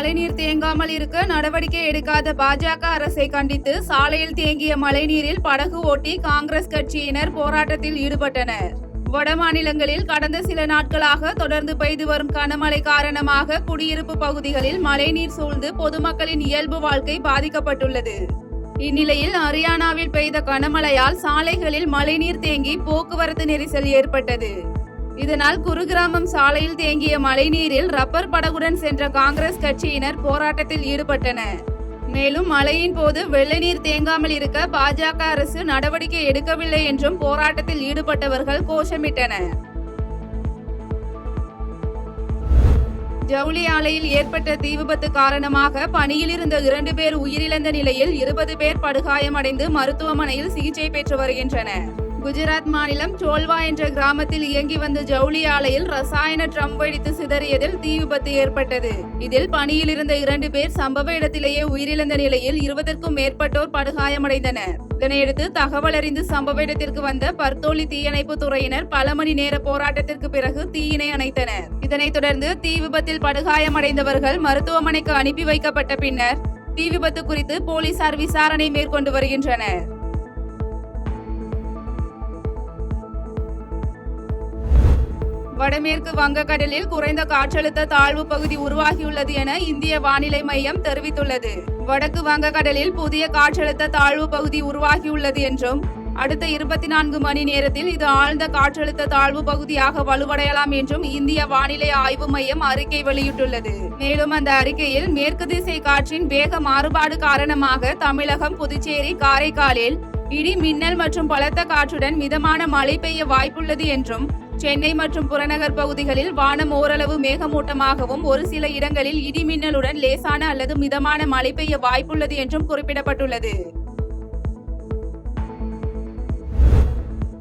மழைநீர் தேங்காமல் இருக்க நடவடிக்கை எடுக்காத பாஜக அரசை கண்டித்து சாலையில் தேங்கிய மழைநீரில் படகு ஓட்டி காங்கிரஸ் கட்சியினர் போராட்டத்தில் ஈடுபட்டனர். வட மாநிலங்களில் கடந்த சில நாட்களாக தொடர்ந்து பெய்து வரும் கனமழை காரணமாக குடியிருப்பு பகுதிகளில் மழைநீர் சூழ்ந்து பொதுமக்களின் இயல்பு வாழ்க்கை பாதிக்கப்பட்டுள்ளது. இந்நிலையில் ஹரியானாவில் பெய்த கனமழையால் சாலைகளில் மழைநீர் தேங்கி போக்குவரத்து நெரிசல் ஏற்பட்டது. இதனால் குருகிராமம் சாலையில் தேங்கிய மழைநீரில் ரப்பர் படகுடன் சென்ற காங்கிரஸ் கட்சியினர் போராட்டத்தில் ஈடுபட்டனர். மேலும் மழையின் போது வெள்ள நீர் தேங்காமல் இருக்க பாஜக அரசு நடவடிக்கை எடுக்கவில்லை என்றும் போராட்டத்தில் ஈடுபட்டவர்கள் கோஷமிட்டனர். ஜவுளி ஆலையில் ஏற்பட்ட தீ விபத்து காரணமாக பணியில் இருந்த 2 பேர் உயிரிழந்த நிலையில் 20 பேர் படுகாயமடைந்து மருத்துவமனையில் சிகிச்சை பெற்று வருகின்றனர். குஜராத் மாநிலம் சோல்வா என்ற கிராமத்தில் இயங்கி வந்த ஜவுளி ஆலையில் ரசாயன ட்ரம் வெடித்து சிதறியதில் தீ விபத்து ஏற்பட்டது. இதில் பணியில் இருந்த 2 பேர் சம்பவ இடத்திலேயே உயிரிழந்த நிலையில் 20க்கும் மேற்பட்டோர் படுகாயமடைந்தனர். இதனையடுத்து தகவல் அறிந்து சம்பவ இடத்திற்கு வந்த பர்தோலி தீயணைப்பு துறையினர் பல மணி நேர போராட்டத்திற்கு பிறகு தீயினை அணைத்தனர். இதனைத் தொடர்ந்து தீ விபத்தில் படுகாயமடைந்தவர்கள் மருத்துவமனைக்கு அனுப்பி வைக்கப்பட்ட பின்னர் தீ விபத்து குறித்து போலீசார் விசாரணை மேற்கொண்டு வருகின்றனர். வடமேற்கு வங்கக்கடலில் குறைந்த காற்றழுத்த தாழ்வு பகுதி உருவாகியுள்ளது என இந்திய வானிலை மையம் தெரிவித்துள்ளது. வடக்கு வங்கக்கடலில் புதிய காற்றழுத்த தாழ்வு பகுதி உருவாகியுள்ளது என்றும் அடுத்த 24 மணி நேரத்தில் இது ஆழ்ந்த காற்றழுத்த தாழ்வு பகுதியாக வலுவடையலாம் என்றும் இந்திய வானிலை ஆய்வு மையம் அறிக்கை வெளியிட்டுள்ளது. மேலும் அந்த அறிக்கையில் மேற்கு திசை காற்றின் வேக மாறுபாடு காரணமாக தமிழகம், புதுச்சேரி, காரைக்காலில் இடி மின்னல் மற்றும் பலத்த காற்றுடன் மிதமான மழை பெய்ய வாய்ப்புள்ளது என்றும் சென்னை மற்றும் புறநகர் பகுதிகளில் வானம் ஓரளவு மேகமூட்டமாகவும் ஒரு சில இடங்களில் இடி மின்னலுடன் லேசான அல்லது மிதமான மழை பெய்ய வாய்ப்புள்ளது என்றும் குறிப்பிடப்பட்டுள்ளது.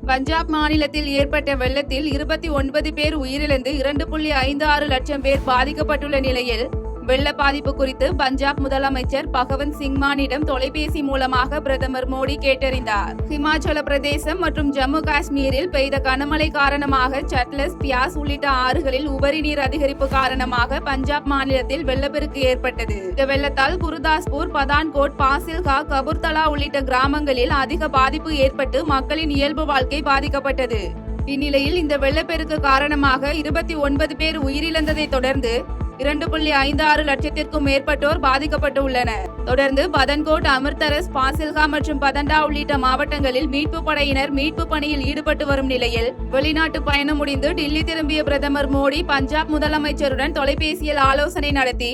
பஞ்சாப் மாநிலத்தில் ஏற்பட்ட வெள்ளத்தில் 29 பேர் உயிரிழந்து 2.56 லட்சம் பேர் பாதிக்கப்பட்டுள்ள நிலையில் வெள்ள பாதிப்பு குறித்து பஞ்சாப் முதலமைச்சர் பகவந்த் சிங் மானிடம் தொலைபேசி மூலமாக பிரதமர் மோடி கேட்டறிந்தார். ஹிமாச்சல பிரதேசம் மற்றும் ஜம்மு காஷ்மீரில் பெய்த கனமழை காரணமாக சட்லஸ், பியாஸ் உள்ளிட்ட ஆறுகளில் உபரி நீர் அதிகரிப்பு காரணமாக பஞ்சாப் மாநிலத்தில் வெள்ளப்பெருக்கு ஏற்பட்டது. இந்த வெள்ளத்தால் குருதாஸ்பூர், பதான்கோட், பாசில்கா, கபூர்தலா உள்ளிட்ட கிராமங்களில் அதிக பாதிப்பு ஏற்பட்டு மக்களின் இயல்பு வாழ்க்கை பாதிக்கப்பட்டது. இந்நிலையில் இந்த வெள்ளப்பெருக்கு காரணமாக 29 பேர் உயிரிழந்ததை தொடர்ந்து 2.56 லட்சத்திற்கும் மேற்பட்டோர் பாதிக்கப்பட்டு உள்ளனர். தொடர்ந்து பதன்கோட், அமிர்தசரஸ், பாசில்கா மற்றும் பதண்டா உள்ளிட்ட மாவட்டங்களில் மீட்பு படையினர் மீட்பு பணியில் ஈடுபட்டு வரும் நிலையில் வெளிநாட்டு பயணம் முடிந்து டில்லி திரும்பிய பிரதமர் மோடி பஞ்சாப் முதலமைச்சருடன் தொலைபேசியில் ஆலோசனை நடத்தி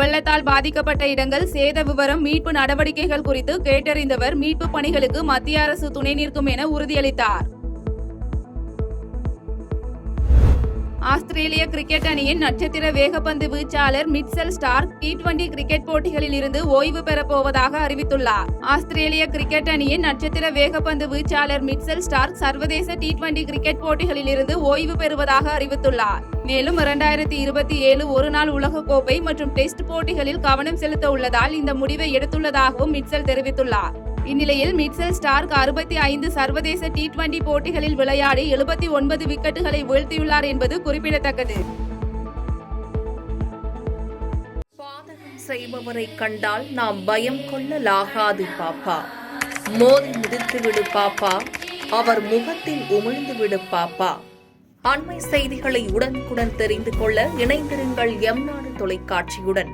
வெள்ளத்தால் பாதிக்கப்பட்ட இடங்கள், சேத விவரம், மீட்பு நடவடிக்கைகள் குறித்து கேட்டறிந்தவர் மீட்பு பணிகளுக்கு மத்திய அரசு துணை நிற்கும் என உறுதியளித்தார். ஆஸ்திரேலிய கிரிக்கெட் அணியின் நட்சத்திர வேகப்பந்து வீச்சாளர் மிட்சல் ஸ்டார்க் T20 கிரிக்கெட் போட்டிகளில் இருந்து ஓய்வு பெறப்போவதாக அறிவித்துள்ளார். ஆஸ்திரேலிய கிரிக்கெட் அணியின் நட்சத்திர வேகப்பந்து வீச்சாளர் மிட்சல் ஸ்டார்க் சர்வதேச T20 கிரிக்கெட் போட்டிகளில் இருந்து ஓய்வு பெறுவதாக அறிவித்துள்ளார். மேலும் 2027 ஒருநாள் உலகக்கோப்பை மற்றும் டெஸ்ட் போட்டிகளில் கவனம் செலுத்த உள்ளதால் இந்த முடிவை எடுத்துள்ளதாகவும் மிட்சல் தெரிவித்துள்ளார். இந்நிலையில் மிட்சல் ஸ்டார்க் 65 சர்வதேச T20 போட்டிகளில் விளையாடி 79 விக்கெட்டுகளை வீழ்த்தியுள்ளார் என்பது குறிப்பிடத்தக்கது. பாதகம் செய்பவரை கண்டால் நாம் பயம் கொள்ளலாகாது பாப்பா. மோதி மிதித்துவிடு பாப்பா, அவர் முகத்தில் உமிழ்ந்துவிடு பாப்பா. அண்மை செய்திகளை உடனுக்குடன் தெரிந்து கொள்ள இணைந்திருங்கள் எம் நாடு தொலைக்காட்சியுடன்.